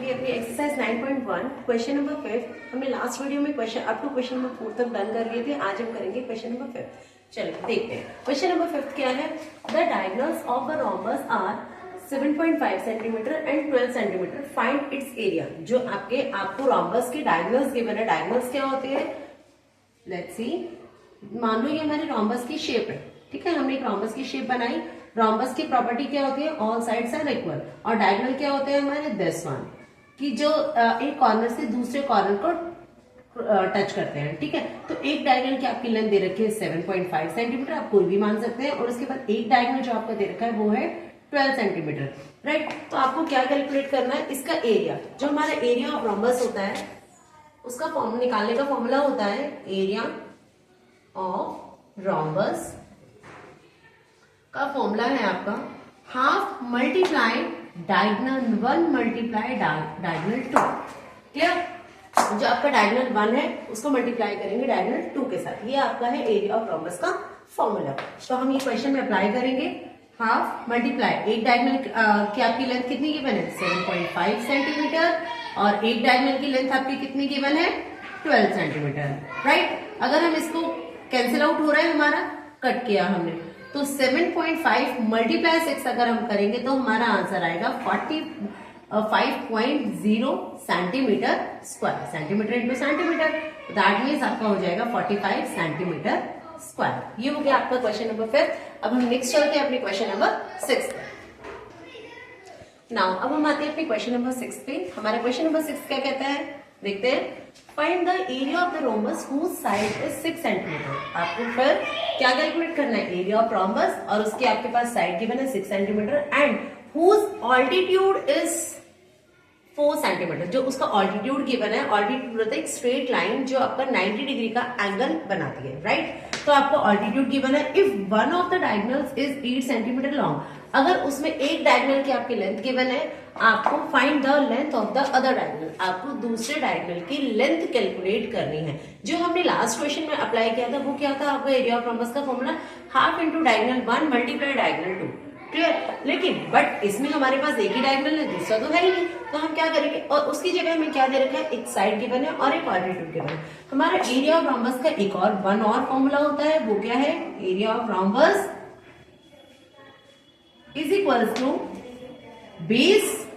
ये अपनी exercise 9.1 question number 5 हमने लास्ट वीडियो में question up to question number 4 तक डन कर लिए थे। आज हम करेंगे क्वेश्चन नंबर 5। चलिए देखते हैं क्वेश्चन नंबर 5 क्या है। The diagonals of the rhombus are 7.5 centimetre and 12 centimetre. Find its area. जो आपको रोम्बस के डायगोनल्स गिवन है। डायगोनल्स क्या होते हैं, लेट्स सी। मान लो ये हमारी रोम्बस की शेप है, ठीक है। हमने एक रोम्बस की शेप बनाई। रोम्बस की प्रॉपर्टी क्या होती है, ऑल साइड्स आर इक्वल। और डायगोनल क्या होते हैं हमारे, दिस वन, कि जो एक कॉर्नर से दूसरे कॉर्नर को टच करते हैं, ठीक है। तो एक डायगोनल की आपकी लेंथ दे रखी है 7.5 सेंटीमीटर, आप कोई भी मान सकते हैं। और उसके बाद एक डायगोनल जो आपको दे रखा है वो है 12 सेंटीमीटर, राइट। तो आपको क्या कैलकुलेट करना है, इसका एरिया। जो हमारा एरिया ऑफ रोम्बस होता है उसका फॉर्म निकालने का फॉर्मूला होता है एरिया ऑफ रोम्बस का फॉर्मूला है आपका half multiply diagonal 1 multiply diagonal 2। Clear. जो आपका डायगोनल 1 है उसको मल्टीप्लाई करेंगे डायगोनल 2 के साथ। ये आपका है एरिया ऑफ रोम्बस का फॉर्मूला। तो हम ये क्वेश्चन में अप्लाई करेंगे। हाफ मल्टीप्लाई एक डायगोनल की आपकी लेंथ कितनी गिवन है, 7.5 सेंटीमीटर। और एक डायगोनल की लेंथ आपकी कितनी गिवन है, 12 सेंटीमीटर, राइट। अगर हम इसको कैंसिल आउट हो रहा है हमारा, कट किया हमने, तो 7.5 मल्टीप्लाई 6 अगर हम करेंगे तो हमारा आंसर आएगा 45.0 centimetre square. Centimetre into centimetre, that means आपका हो जाएगा 45 सेंटीमीटर स्क्वायर। ये हो गया आपका क्वेश्चन नंबर 5। अब हम नेक्स्ट चलते हैं अपने क्वेश्चन नंबर 6 पे। नाउ अब हम आते हैं अपने क्वेश्चन नंबर 6 पे। हमारा क्वेश्चन नंबर 6 क्या कहता है, देखते हैं। Find the area of the rhombus whose side is 6 centimetre. आपको फिर क्या कैलकुलेट करना है, एरिया ऑफ रोम्बस और उसके आपके पास साइड गिवन है 6 centimetre and whose altitude is 4 centimetre. जो उसका ऑल्टीट्यूड गिवन है, ऑल्टीट्यूड होता है एक स्ट्रेट लाइन जो आपका 90 डिग्री का एंगल बनाती है, राइट। तो आपको ऑल्टीट्यूड गिवन है। If one of the diagonals is 8 centimetre long, अगर उसमें एक डायगोनल की आपकी लेंथ गिवन है, आपको find the length of the other diagonal. आपको दूसरे डायगोनल की लेंथ कैलकुलेट करनी है। जो हमने लास्ट क्वेश्चन में अप्लाई किया था वो क्या था, आपका एरिया ऑफ रोम्बस का formula half into diagonal 1 multiply diagonal 2। Clear. लेकिन बट इसमें हमारे पास एक ही डायगोनल है, दूसरा तो है ही नहीं। तो हम क्या करेंगे, और उसकी जगह हमें क्या दे रखा है, एक साइड गिवन है और एक ऑल्टीट्यूड गिवन है। हमारा एरिया ऑफ रोम्बस का एक और फॉर्मूला होता है, वो क्या है, area of rhombus is equals to base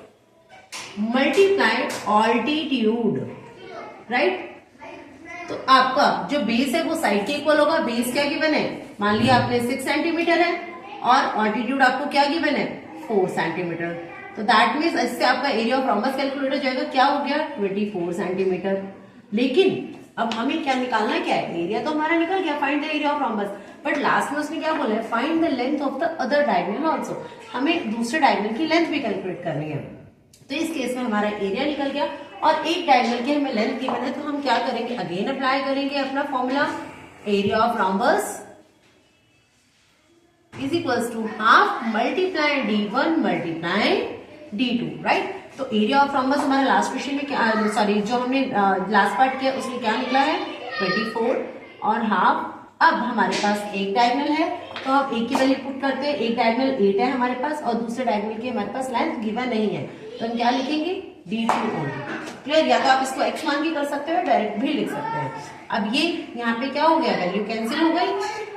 multiply altitude, right. तो आपका जो बेस है वो साइड के इक्वल होगा। बेस क्या गिवन है, मान लिया आपने 6 सेंटीमीटर है और ऑल्टीट्यूड आपको क्या गिवन है, 4 सेंटीमीटर। तो दैट मीन्स इससे आपका एरिया ऑफ रोम्बस कैलकुलेट हो जाएगा, क्या हो गया, 24 सेंटीमीटर। लेकिन अब हमें क्या निकालना, क्या है, एरिया तो हमारा निकल गया, find the area of rhombus. But last में उसने क्या बोला है, find the length of the other diagonal also. हमें दूसरे डायगोनल की लेंथ भी कैलकुलेट करनी है। तो इस केस में हमारा एरिया निकल गया और एक डायगोनल की हमें लेंथ गिवन है। तो हम क्या करेंगे, अगेन अप्लाई करेंगे अपना formula, area of rhombus is equals to half multiply d1 multiply d2, right. तो एरिया ऑफ रोम्बस हमारा लास्ट क्वेश्चन में क्या, सॉरी जो हमने लास्ट पार्ट किया उसमें क्या निकला है, 24 और हाफ। अब हमारे पास एक डायगोनल है तो हम एक की वैल्यू पुट करते हैं। एक डायगोनल 8 है हमारे पास और दूसरे डायगोनल की हमारे पास लेंथ गिवन नहीं है, तो हम क्या लिखेंगे, d2 ओनली। क्लियर। या तो आप इसको x मान भी कर सकते हो, डायरेक्ट भी लिख सकते हैं। अब ये यहाँ पे क्या हो गया, वैल्यू कैंसिल हो गई।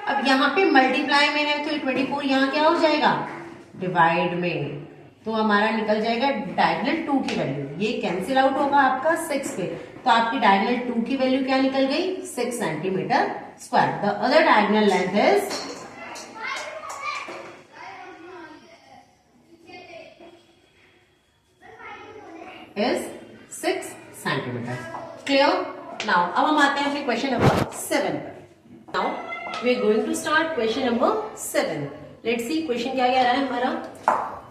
अब यहाँ पे मल्टीप्लाई में है तो 24 यहाँ क्या हो जाएगा, डिवाइड में, तो हमारा निकल जाएगा डायगोनल 2 की वैल्यू। ये कैंसिल आउट होगा आपका 6 पे, तो आपकी डायगोनल 2 की वैल्यू क्या निकल गई, 6 centimetre square. The other diagonal length is 6 centimetre. Clear. Now अब हम आते हैं अपने क्वेश्चन नंबर 7 पर। Now we are going to start question number 7। Let's see question क्या कह रहा है हमारा।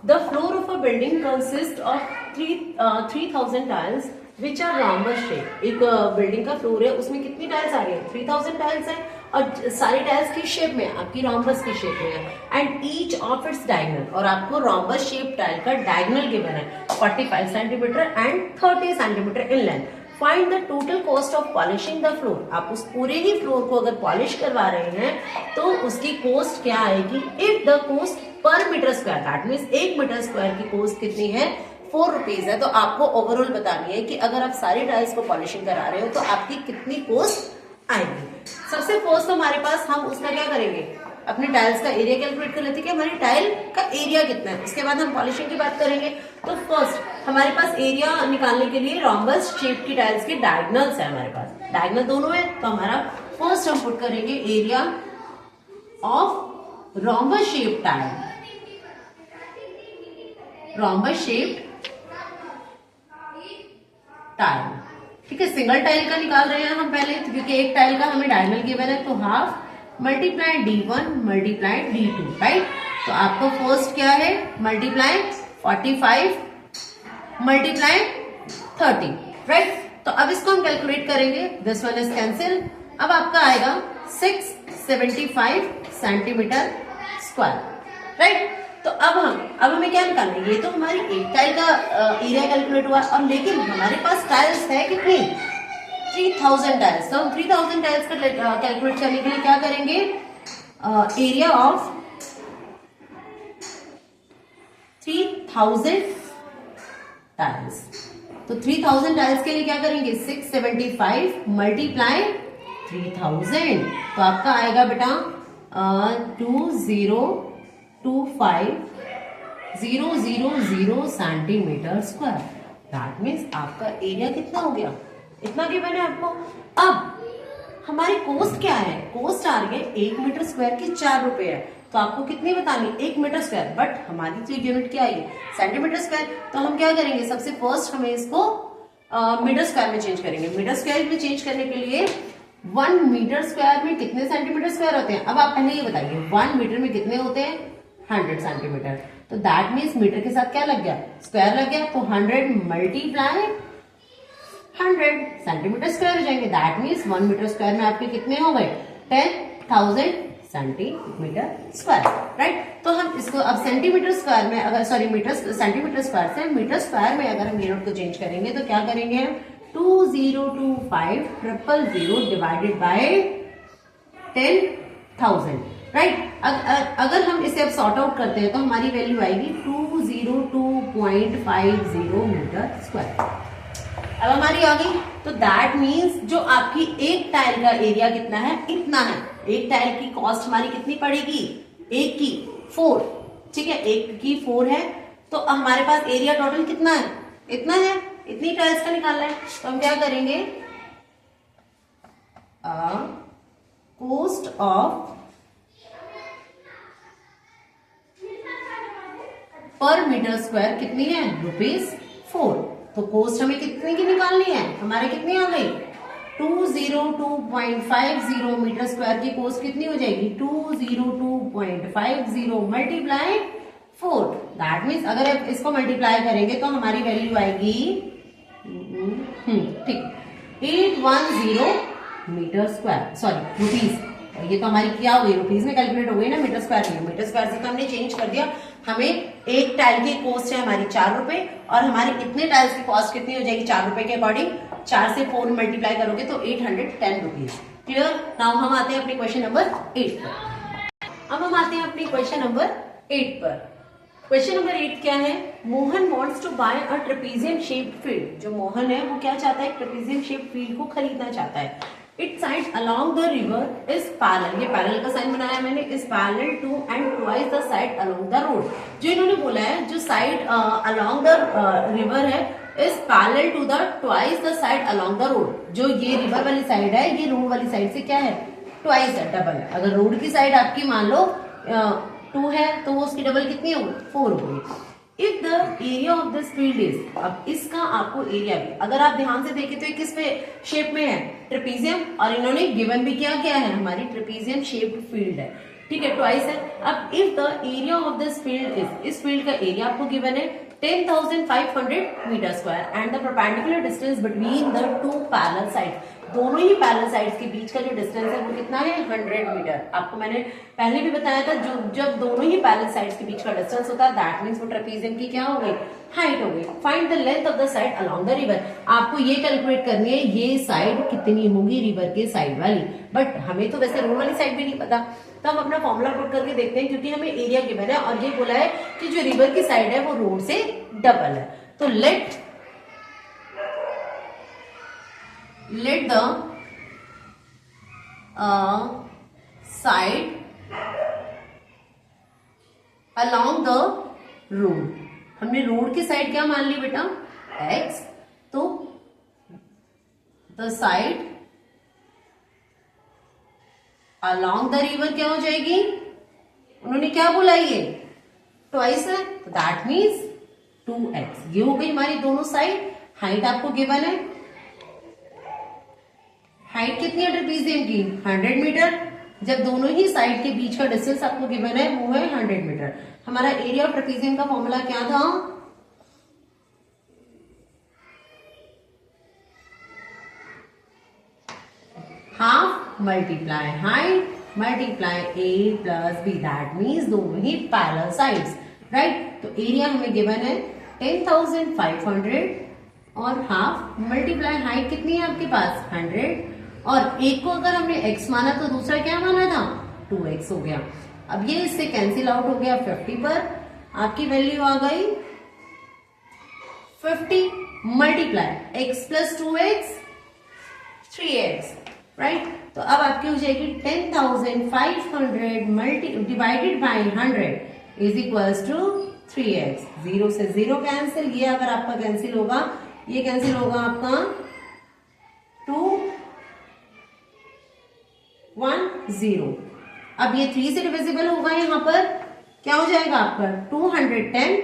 The floor of a building consist of 3000 tiles which are rhombus shape. एक बिल्डिंग का फ्लोर है, उसमें कितनी टाइल्स आ रही है, 3000 टाइल्स है और सारी टाइल्स की शेप में, आपकी रोम्बस की शेप में है। And each of its diagonal, और आपको रोम्बस शेप टाइल का डायगोनल गिवन है 45 centimetre and 30 centimetre in length. Find the total cost of polishing the floor. आप उस पूरे ही फ्लोर को अगर पॉलिश करवा रहे हैं तो उसकी कॉस्ट क्या आएगी, if the cost per metre square, that means 1 metre square की कॉस्ट कितनी है, 4 रुपीज है। तो आपको ओवरऑल बतानी है कि अगर आप सारी टाइल्स को पॉलिशिंग करा रहे हो तो आपकी कितनी कॉस्ट आएगी। सबसे फर्स्ट हमारे पास हम उसमें क्या करेंगे, अपने टाइल्स का एरिया कैलकुलेट कर लेते हैं कि हमारी टाइल का एरिया कितना है। उसके बाद हम पॉलिशिंग की बात करेंगे। तो फर्स्ट हमारे पास एरिया निकालने के लिए रोम्बस शेप की टाइल्स के डायगोनल्स है, हमारे पास डायगोनल दोनों है। तो हमारा फर्स्ट हम पुट करेंगे area of rhombus shape tile, rhombus shape tile, ठीक है। सिंगल टाइल का निकाल रहे हैं हम पहले, क्योंकि एक टाइल का हमें डायगोनल गिवन है। तो half multiply D1 multiply D2, right. तो आपको फर्स्ट क्या है, मल्टीप्लाई 45 मल्टीप्लाई 30, राइट। तो अब इसको हम कैलकुलेट करेंगे, दिस वन इज कैंसिल। अब आपका आएगा 675 सेंटीमीटर स्क्वायर, राइट। तो अब हमें क्या निकालना है, ये तो हमारी एक टाइल का एरिया कैलकुलेट हुआ और लेकिन हमारे पास टाइल्स है कितनी, 3000 टाइल्स। तो हम 3000 टाइल्स का कैलकुलेट करने के लिए क्या करेंगे, एरिया ऑफ 3000 टाइल्स। तो 3000 टाइल्स के लिए क्या करेंगे, 675 मल्टीप्लाई 3000। तो आपका आएगा बेटा 2025,000 सेंटीमीटर स्क्वायर। दैट मीन्स आपका एरिया कितना हो गया, इतना गिवन है आपको। अब हमारी कॉस्ट क्या है, कॉस्ट आ रही है 1 मीटर स्क्वायर की 4 रुपए है। तो आपको कितनी बतानी, 1 मीटर स्क्वायर, बट हमारी तो यूनिट क्या है, सेंटीमीटर स्क्वायर। तो हम क्या करेंगे, सबसे फर्स्ट हमें इसको मीटर स्क्वायर में चेंज करेंगे। मीटर स्क्वायर में चेंज करने के लिए 1 मीटर स्क्वायर में कितने सेंटीमीटर स्क्वायर होते हैं। अब आप पहले ये बताइए 1 मीटर में कितने होते हैं, 100 सेंटीमीटर। तो दैट मीन्स मीटर के साथ क्या लग गया, स्क्वायर लग गया। तो 100 मल्टीप्लाई 100 सेंटीमीटर स्क्वायर हो जाएंगे। दैट मीन्स 1 मीटर स्क्वायर में आपके कितने हो गए, 10,000 सेंटीमीटर स्क्वायर, राइट। तो हम इसको अब सेंटीमीटर स्क्वायर में अगर मीटर सेंटीमीटर स्क्वायर से मीटर स्क्वायर में अगर हम यूनिट को चेंज करेंगे तो क्या करेंगे हम, 2025,000 डिवाइडेड बाय 10,000, राइट। अगर हम इसे अब सॉर्ट आउट करते हैं तो हमारी वैल्यू आएगी 202.50 मीटर स्क्वायर। अब हमारी आ गई। तो दैट मीन्स जो आपकी एक टाइल का एरिया कितना है, इतना है। एक टाइल की कॉस्ट हमारी कितनी पड़ेगी, एक की 4, ठीक है, एक की 4 है। तो हमारे पास एरिया टोटल कितना है, इतना है, इतनी टाइल्स का निकालना है। तो हम क्या करेंगे, कॉस्ट ऑफ पर मीटर स्क्वायर कितनी है, ₹4। तो कॉस्ट हमें कितने की निकालनी है, हमारे कितनी आ गई, 202.50 मीटर स्क्वायर की कॉस्ट कितनी हो जाएगी, 202.50 मल्टीप्लाई 4। दैट मीन्स अगर आप इसको मल्टीप्लाई करेंगे तो हमारी वैल्यू आएगी, ठीक, 810 मीटर स्क्वायर, सॉरी रुपीज। ये तो हमारी क्या हो गई, रुपीज में कैलकुलेट हो गई ना, मीटर स्क्वायर में। मीटर स्क्वायर से तो हमने चेंज कर दिया। हमें एक टाइल की कॉस्ट है हमारी 4 रुपए और हमारी इतने टाइल्स की कॉस्ट कितनी हो जाएगी, 4 रुपए के अकॉर्डिंग 4 से 4 मल्टीप्लाई करोगे तो 810 रुपीज। क्लियर। नाउ हम आते हैं अपने क्वेश्चन नंबर 8 पर। अब हम आते हैं अपने क्वेश्चन नंबर 8 पर। क्वेश्चन नंबर 8 क्या है, Mohan wants to buy a trapezium shaped field. जो मोहन है वो क्या चाहता है, ट्रेपेजियम शेप्ड फील्ड को खरीदना चाहता है। It side along the river is parallel, ये पैरेलल का साइन बनाया मैंने, is parallel to and twice the side along the road. जो इन्होंने बोला है, जो साइड अलोंग द रिवर है is parallel to the twice the side along the road. जो ये रिवर वाली साइड है ये रोड वाली साइड से क्या है, ट्वाइस है, डबल है। अगर रोड की साइड आपकी मान लो 2 है तो वो उसकी डबल कितनी होगी, 4 होगी। If the area of this field is, अब इसका आपको एरिया भी अगर आप ध्यान से देखें तो ये किस पे शेप में है, ट्रेपेजियम, और इन्होंने गिवन भी क्या क्या है, हमारी ट्रेपेजियम शेप्ड फील्ड है, ठीक है, ट्वाइस है। अब if the area of this field is, इस फील्ड का एरिया आपको गिवन है 10,500 metre square and the perpendicular distance between the 2 parallel sides, दोनों ही पैरेलल साइड्स के बीच का जो डिस्टेंस है वो कितना है, 100 मीटर। आपको मैंने पहले भी बताया था, जो जब दोनों ही पैरेलल साइड्स के बीच का डिस्टेंस होता है दैट मींस वो ट्रेपेजियम की क्या हो गई, हाइट हो गई। Find the length of the side along the river. आपको ये कैलकुलेट करनी है ये साइड कितनी होगी रिवर के साइड वाली, बट हमें तो वैसे रोड वाली साइड भी नहीं पता, तो हम अपना फॉर्मूला पुट करके देखते हैं, क्योंकि हमें एरिया गिवन है और ये बोला है कि जो रिवर की साइड है वो रोड से डबल है। तो let the side along the road, हमने रोड की साइड क्या मान ली बेटा x, तो the side along the river क्या हो जाएगी, उन्होंने क्या बोला ये ट्वाइस है, तो दैट मीन्स 2x। ये हो गई हमारी दोनों साइड। हाइट आपको गिवन है, हाइट कितनी है ट्रेपेजियम की 100 मीटर। जब दोनों ही साइड के बीच का डिस्टेंस आपको गिवन है वो है 100 मीटर। हमारा एरिया ऑफ ट्रेपेजियम का फॉर्मूला क्या था, half multiply height multiply a plus b, that means दोनों ही पैरेलल साइड्स, राइट। तो एरिया हमें गिवन है 10,500 और हाफ मल्टीप्लाई हाइट कितनी है आपके पास 100, और एक को अगर हमने x माना तो दूसरा क्या माना था 2x हो गया। अब ये इससे कैंसिल आउट हो गया 50 पर, आपकी वैल्यू आ गई 50 multiply x plus 2x 3x, right. तो अब आपकी हो जाएगी 10,500 divided by 100 is equals to 3x। 0 से 0 कैंसिल, ये अगर आपका कैंसिल होगा, ये कैंसिल होगा आपका 2 1 0। अब ये 3 से डिविजिबल होगा, यहां पर क्या हो जाएगा आपका 210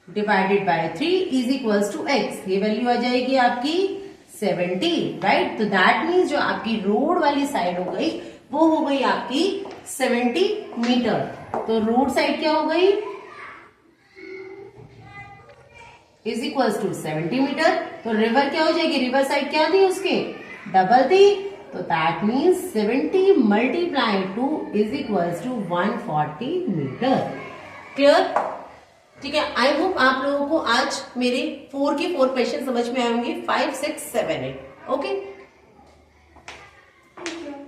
divided by 3 is equals to x। ये वैल्यू आ जाएगी आपकी 70, राइट। तो दैट मीन्स जो आपकी रोड वाली साइड हो गई वो हो गई आपकी 70 मीटर। तो रोड साइड क्या हो गई इज इक्वल्स टू 70 मीटर। तो रिवर क्या हो जाएगी, रिवर साइड क्या थी उसके डबल थी, तो that means 70 multiply 2 is equals to 140 metre. Clear, ठीक है। आई होप आप लोगों को आज मेरे 4 के 4 क्वेश्चन समझ में आएंगे, 5 6 7 8। ओके।